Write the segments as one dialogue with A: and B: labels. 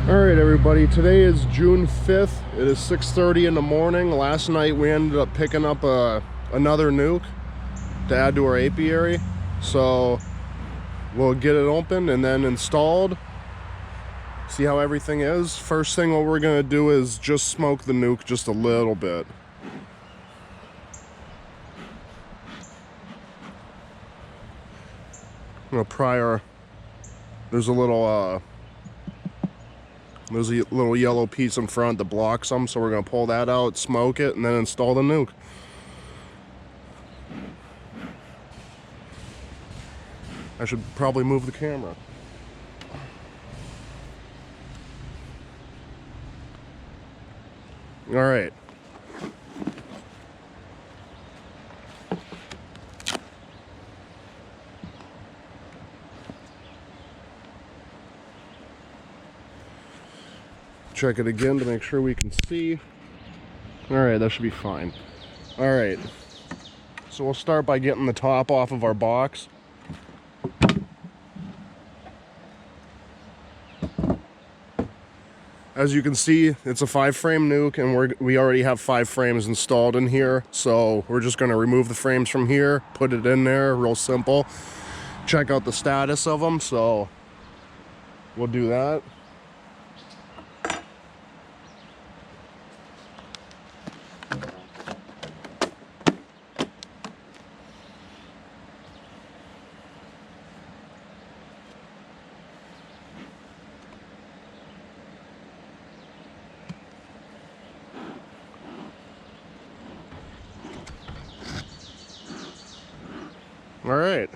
A: Alright everybody, today is June 5th. It is 6:30 in the morning. Last night we ended up picking up another nuke to add to our apiary. So we'll get it open and then installed. See how everything is. First thing what we're going to do is just smoke the nuke just a little bit. I'm going to pry our... There's a little yellow piece in front that blocks them, so we're going to pull that out, smoke it, and then install the nuke. I should probably move the camera. All right. Check it again to make sure we can see. All right, that should be fine. All right, so we'll start by getting the top off of our box. As you can see, it's a 5-frame nuke, and we already have 5 frames installed in here. So we're just going to remove the frames from here, put it in there, real simple. Check out the status of them, so we'll do that. All right.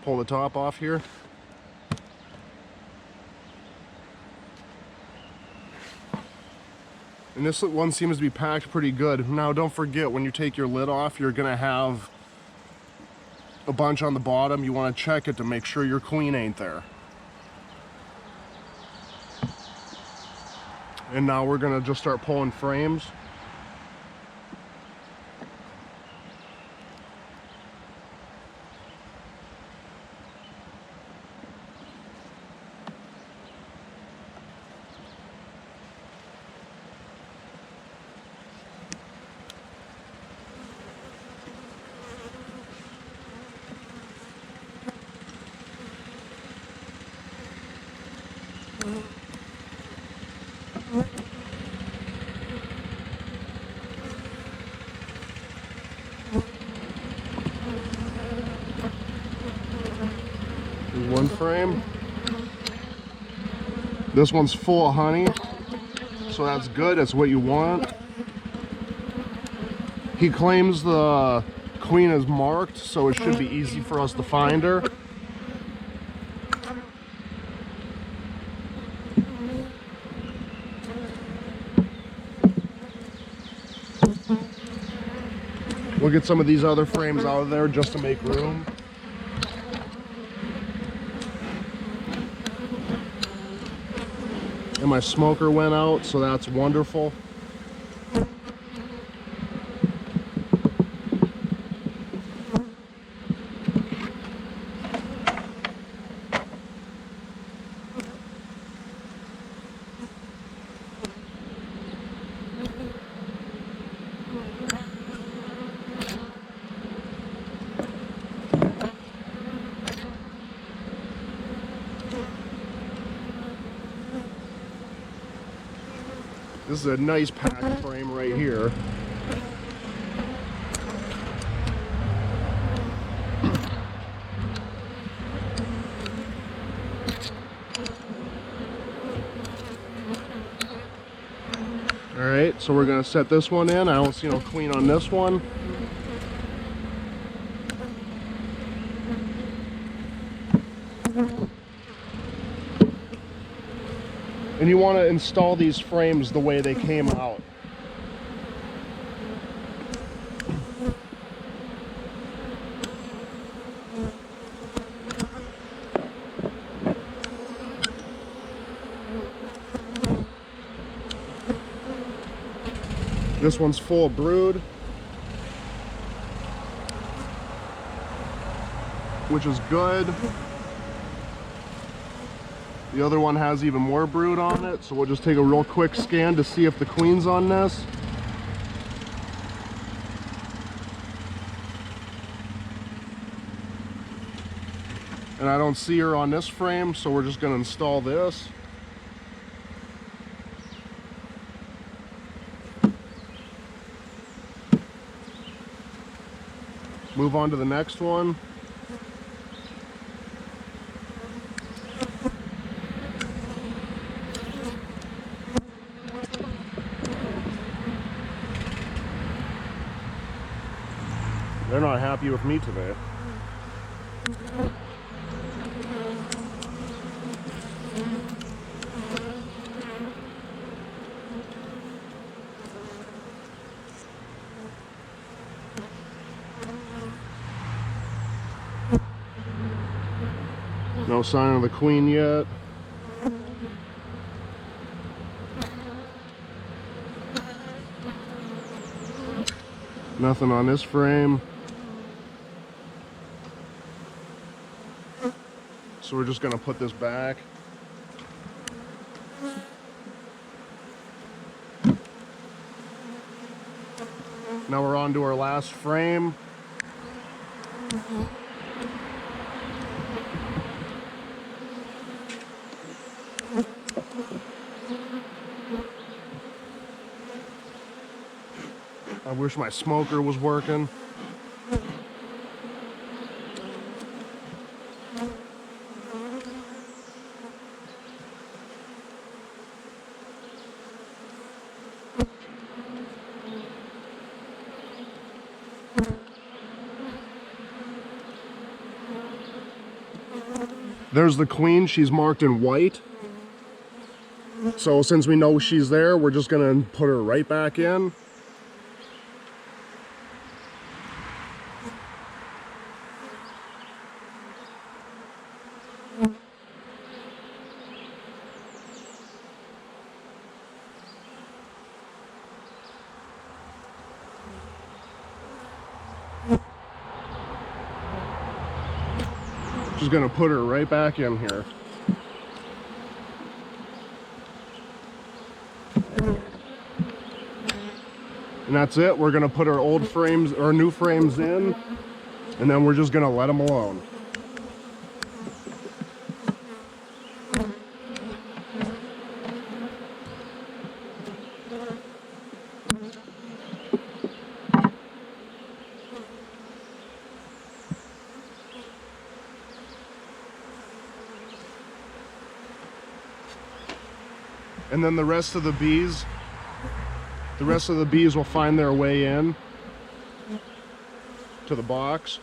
A: Pull the top off here. And this one seems to be packed pretty good. Now don't forget, when you take your lid off, you're gonna have a bunch on the bottom. You want to check it to make sure your queen ain't there. And now we're gonna just start pulling frames. There's one frame. This one's full of honey, so that's good. That's what you want. He claims the queen is marked, so it should be easy for us to find her. We'll get some of these other frames out of there just to make room. And my smoker went out, so that's wonderful. This is a nice packed frame right here. All right, so we're gonna set this one in. I don't see no queen on this one. And you want to install these frames the way they came out. This one's full of brood, which is good. The other one has even more brood on it, so we'll just take a real quick scan to see if the queen's on this. And I don't see her on this frame, so we're just going to install this. Move on to the next one. They're not happy with me today. No sign of the queen yet. Nothing on this frame. So we're just going to put this back. Now we're on to our last frame. I wish my smoker was working. There's the queen, she's marked in white. So since we know she's there, we're just gonna put her right back in. Just gonna put her right back in here. And that's it. We're gonna put our old frames or new frames in, and then we're just gonna let them alone. And then the rest of the bees will find their way in to the box.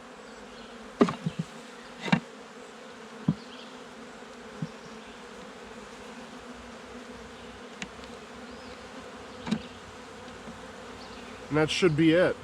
A: And that should be it.